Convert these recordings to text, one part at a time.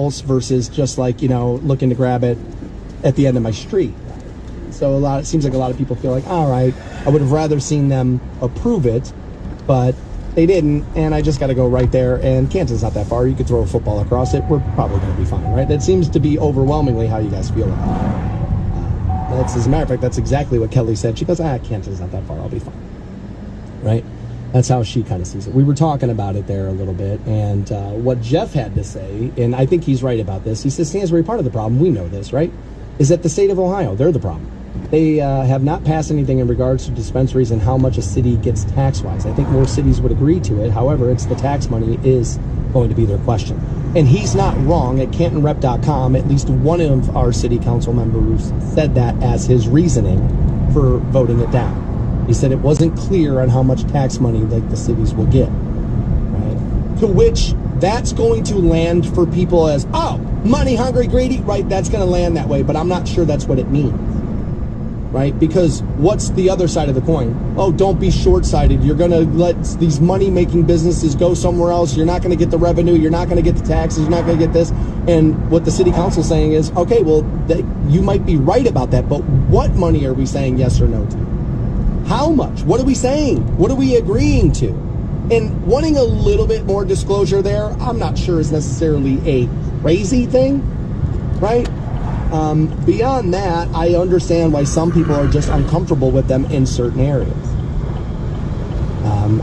house versus just like, looking to grab it at the end of my street. So it seems like a lot of people feel like, all right, I would have rather seen them approve it, but they didn't, and I just got to go right there, and Canton's not that far. You could throw a football across it. We're probably going to be fine, right? That seems to be overwhelmingly how you guys feel about it. That's, as a matter of fact, that's exactly what Kelly said. She goes, Canton's not that far. I'll be fine, right? That's how she kind of sees it. We were talking about it there a little bit, and what Jeff had to say, and I think he's right about this, he says Stansbury, part of the problem, we know this, right, is that the state of Ohio, they're the problem. They have not passed anything in regards to dispensaries and how much a city gets tax-wise. I think more cities would agree to it. However, it's the tax money is going to be their question. And he's not wrong. At CantonRep.com, at least one of our city council members said that as his reasoning for voting it down. He said it wasn't clear on how much tax money like the cities will get. Right? To which that's going to land for people as, oh, money hungry, greedy, right? That's going to land that way, but I'm not sure that's what it means. Right? Because what's the other side of the coin? Oh, don't be short-sighted. You're going to let these money-making businesses go somewhere else. You're not going to get the revenue. You're not going to get the taxes. You're not going to get this. And what the city council is saying is, okay, well, you might be right about that, but what money are we saying yes or no to? How much? What are we saying? What are we agreeing to? And wanting a little bit more disclosure there, I'm not sure is necessarily a crazy thing, right? Beyond that, I understand why some people are just uncomfortable with them in certain areas.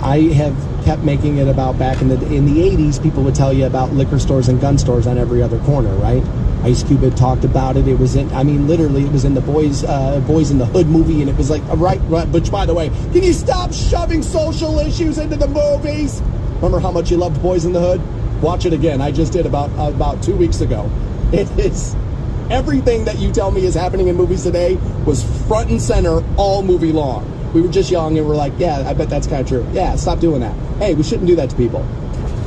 I have kept making it about back in the 80s, people would tell you about liquor stores and gun stores on every other corner, right? Ice Cube had talked about it. It was literally it was in the Boys in the Hood movie, and it was like, right, which, by the way, can you stop shoving social issues into the movies? Remember how much you loved Boys in the Hood? Watch it again. I just did about 2 weeks ago. It is... Everything that you tell me is happening in movies today was front and center all movie long. We were just young and we're like, yeah, I bet that's kind of true. Yeah, stop doing that. Hey, we shouldn't do that to people.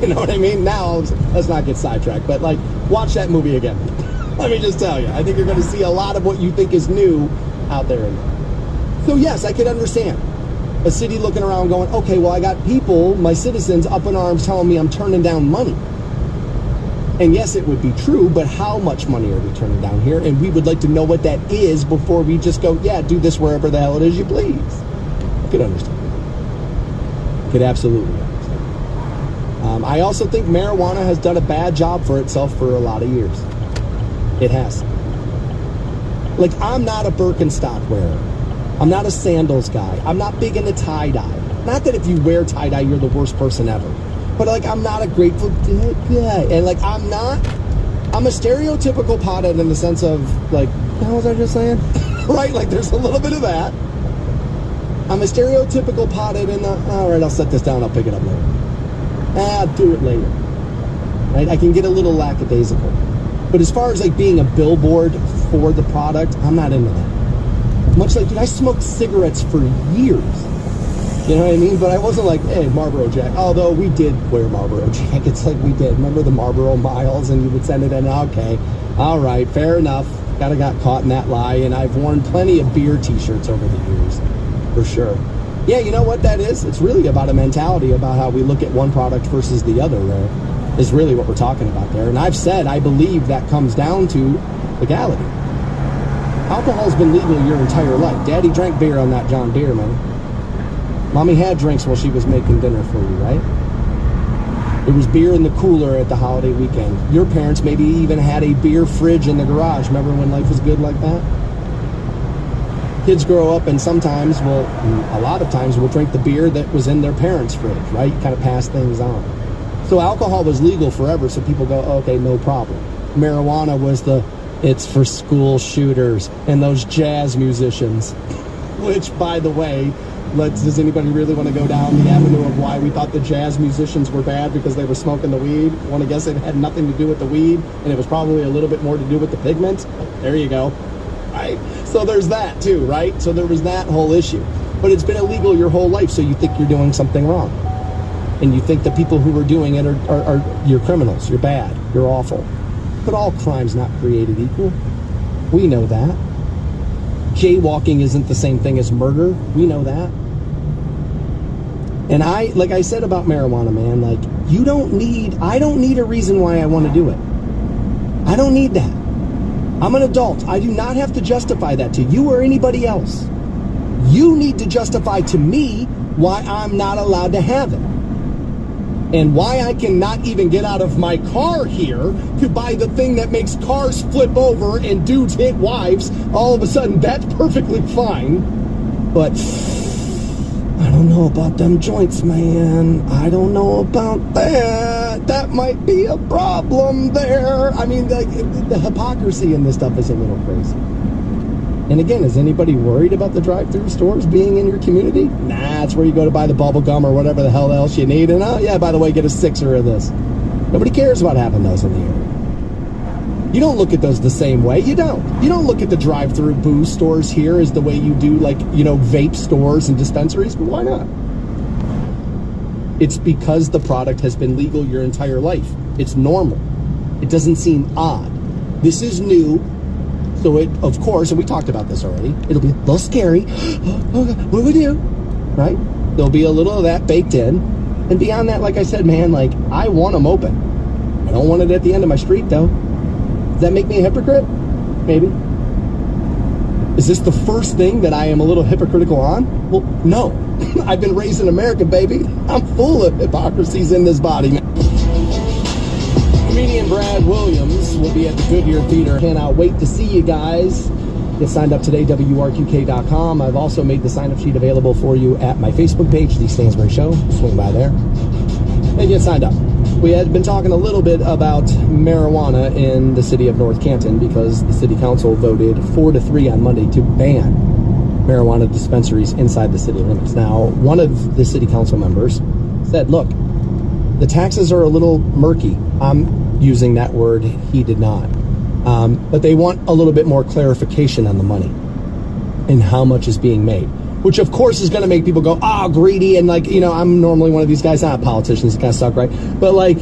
You know what I mean? Now, let's not get sidetracked, but like, watch that movie again. Let me just tell you, I think you're going to see a lot of what you think is new out there. So yes, I could understand a city looking around going, okay, well, I got people, my citizens up in arms telling me I'm turning down money. And yes, it would be true, but how much money are we turning down here? And we would like to know what that is before we just go, yeah, do this wherever the hell it is you please. I could understand. I could absolutely understand. I also think marijuana has done a bad job for itself for a lot of years. It has. Like, I'm not a Birkenstock wearer. I'm not a sandals guy. I'm not big into tie-dye. Not that if you wear tie-dye, you're the worst person ever. But, like, I'm not a Grateful Dead guy. And, like, I'm a stereotypical pothead in the sense of, like, what was I just saying? Right? Like, there's a little bit of that. I'm a stereotypical pothead in the, all right, I'll set this down, I'll pick it up later. I'll do it later. Right? I can get a little lackadaisical. But as far as, like, being a billboard for the product, I'm not into that. Much like, dude, I smoked cigarettes for years. You know what I mean? But I wasn't like, hey, Marlboro Jack. Although we did wear Marlboro jackets, like we did. Remember the Marlboro Miles? And you would send it in. Okay, all right, fair enough. Kind of got caught in that lie. And I've worn plenty of beer T-shirts over the years, for sure. Yeah, you know what that is? It's really about a mentality about how we look at one product versus the other. There is really what we're talking about there. And I've said I believe that comes down to legality. Alcohol's been legal your entire life. Daddy drank beer on that John Deere, man. Mommy had drinks while she was making dinner for you, right? There was beer in the cooler at the holiday weekend. Your parents maybe even had a beer fridge in the garage. Remember when life was good like that? Kids grow up and sometimes, well, a lot of times, will drink the beer that was in their parents' fridge, right? You kind of pass things on. So alcohol was legal forever, so people go, oh, okay, no problem. Marijuana was it's for school shooters and those jazz musicians, which, by the way, does anybody really want to go down the avenue of why we thought the jazz musicians were bad because they were smoking the weed? Want to guess it had nothing to do with the weed, and it was probably a little bit more to do with the pigment? There you go. Right? So there's that too, right? So there was that whole issue. But it's been illegal your whole life, so you think you're doing something wrong. And you think the people who are doing it are you're criminals, you're bad, you're awful. But all crime's not created equal. We know that. Jaywalking isn't the same thing as murder. We know that. And like I said about marijuana, man, like, I don't need a reason why I want to do it. I don't need that. I'm an adult. I do not have to justify that to you or anybody else. You need to justify to me why I'm not allowed to have it. And why I cannot even get out of my car here to buy the thing that makes cars flip over and dudes hit wives. All of a sudden, that's perfectly fine. But I don't know about them joints, man. I don't know about that. That might be a problem there. I mean, the hypocrisy in this stuff is a little crazy. And again, is anybody worried about the drive-thru stores being in your community? Nah, it's where you go to buy the bubble gum or whatever the hell else you need. And oh yeah, by the way, get a sixer of this. Nobody cares about having those in the area. You don't look at those the same way. You don't. You don't look at the drive-thru booze stores here as the way you do, like, you know, vape stores and dispensaries. But why not? It's because the product has been legal your entire life. It's normal. It doesn't seem odd. This is new. So it, of course, and we talked about this already, it'll be a little scary. Oh, God, what do we do? Right? There'll be a little of that baked in. And beyond that, like I said, man, like, I want them open. I don't want it at the end of my street, though. Does that make me a hypocrite? Maybe. Is this the first thing that I am a little hypocritical on? Well, no. I've been raised in America, baby. I'm full of hypocrisies in this body, man. Comedian Brad Williams will be at the Goodyear Theater. Cannot wait to see you guys. Get signed up today, WRQK.com. I've also made the sign-up sheet available for you at my Facebook page, The Stansbury Show. Swing by there and get signed up. We had been talking a little bit about marijuana in the city of North Canton because the city council voted 4-3 on Monday to ban marijuana dispensaries inside the city limits. Now, one of the city council members said, look, the taxes are a little murky. I'm using that word, he did not. But they want a little bit more clarification on the money and how much is being made, which of course is going to make people go, greedy. And like, you know, I'm normally one of these guys, not politicians, kind of suck, right? But like,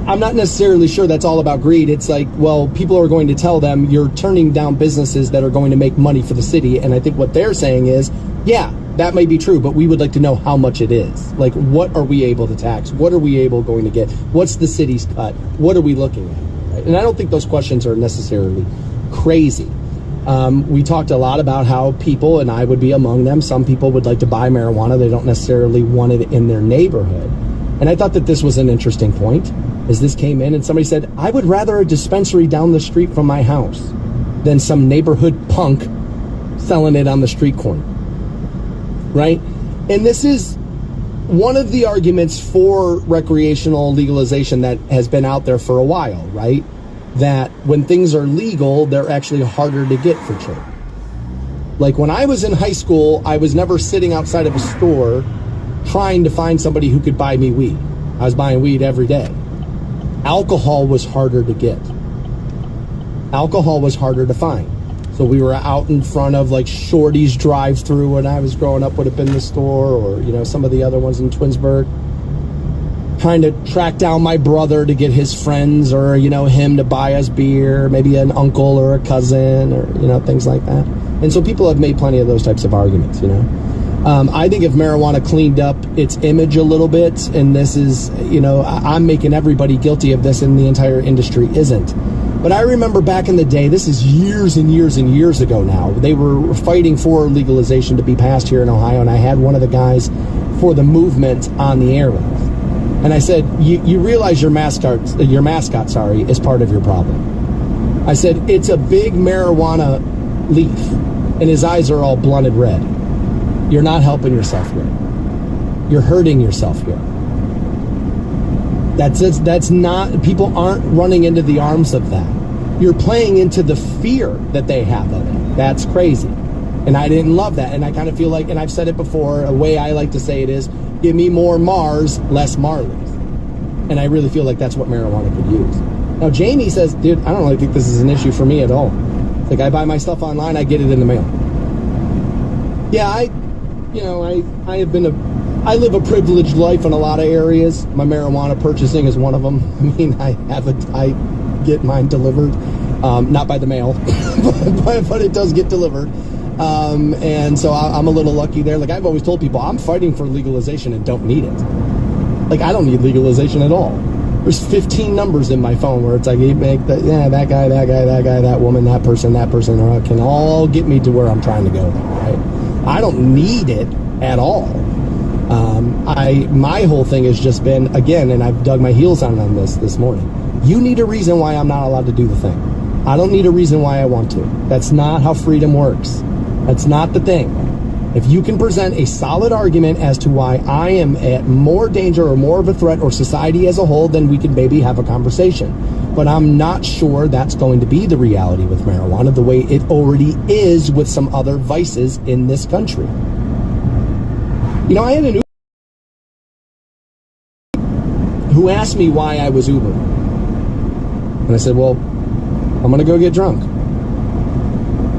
I'm not necessarily sure that's all about greed. It's like, well, people are going to tell them you're turning down businesses that are going to make money for the city. And I think what they're saying is, yeah, that may be true, but we would like to know how much it is. Like, what are we able to tax? What are we going to get? What's the city's cut? What are we looking at? Right? And I don't think those questions are necessarily crazy. We talked a lot about how people, and I would be among them, some people would like to buy marijuana. They don't necessarily want it in their neighborhood. And I thought that this was an interesting point as this came in and somebody said, I would rather a dispensary down the street from my house than some neighborhood punk selling it on the street corner. Right? And this is one of the arguments for recreational legalization that has been out there for a while, right? That when things are legal, they're actually harder to get for children. Like when I was in high school, I was never sitting outside of a store trying to find somebody who could buy me weed. I was buying weed every day. Alcohol was harder to get. Alcohol was harder to find. So we were out in front of like Shorty's drive-thru when I was growing up, would have been the store, or, you know, some of the other ones in Twinsburg. Trying to track down my brother to get his friends or, you know, him to buy us beer, maybe an uncle or a cousin or, you know, things like that. And so people have made plenty of those types of arguments, you know. I think if marijuana cleaned up its image a little bit, and this is, you know, I'm making everybody guilty of this and the entire industry isn't. But I remember back in the day, this is years and years and years ago now, they were fighting for legalization to be passed here in Ohio, and I had one of the guys for the movement on the airwaves. And I said, you realize your mascot, is part of your problem. I said, it's a big marijuana leaf, and his eyes are all blunted red. You're not helping yourself here. You're hurting yourself here. That's not, people aren't running into the arms of that. You're playing into the fear that they have of it. That's crazy. And I didn't love that. And I kind of feel like, and I've said it before, a way I like to say it is, give me more Mars, less Marleys. And I really feel like that's what marijuana could use. Now, Jamie says, dude, I don't really think this is an issue for me at all. It's like I buy my stuff online, I get it in the mail. Yeah, I live a privileged life in a lot of areas. My marijuana purchasing is one of them. I mean, I get mine delivered, not by the mail, but it does get delivered. And so I'm a little lucky there. Like I've always told people, I'm fighting for legalization and don't need it. Like I don't need legalization at all. There's 15 numbers in my phone where it's like, you make that guy, that woman, that person, or can all get me to where I'm trying to go, right? I don't need it at all. My whole thing has just been, again, and I've dug my heels on this morning. You need a reason why I'm not allowed to do the thing. I don't need a reason why I want to. That's not how freedom works. That's not the thing. If you can present a solid argument as to why I am at more danger or more of a threat, or society as a whole, then we can maybe have a conversation. But I'm not sure that's going to be the reality with marijuana, the way it already is with some other vices in this country. You know, I had an Uber who asked me why I was Uber. And I said, well, I'm going to go get drunk.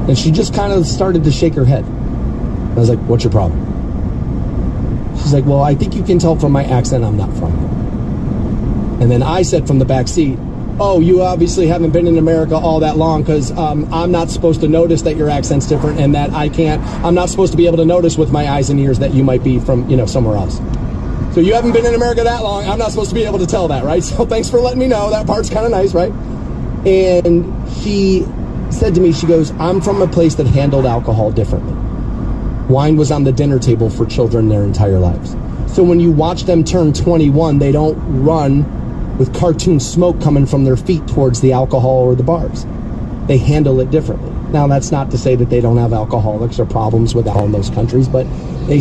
And she just kind of started to shake her head. I was like, what's your problem? She's like, well, I think you can tell from my accent I'm not from here. And then I said from the back seat, oh, you obviously haven't been in America all that long, because I'm not supposed to notice that your accent's different, and that I'm not supposed to be able to notice with my eyes and ears that you might be from, somewhere else. So you haven't been in America that long, I'm not supposed to be able to tell that, right? So thanks for letting me know. That part's kind of nice, right? And she said to me, she goes, I'm from a place that handled alcohol differently. Wine was on the dinner table for children their entire lives. So when you watch them turn 21, they don't run with cartoon smoke coming from their feet towards the alcohol or the bars. They handle it differently. Now, that's not to say that they don't have alcoholics or problems with alcohol in those countries, but they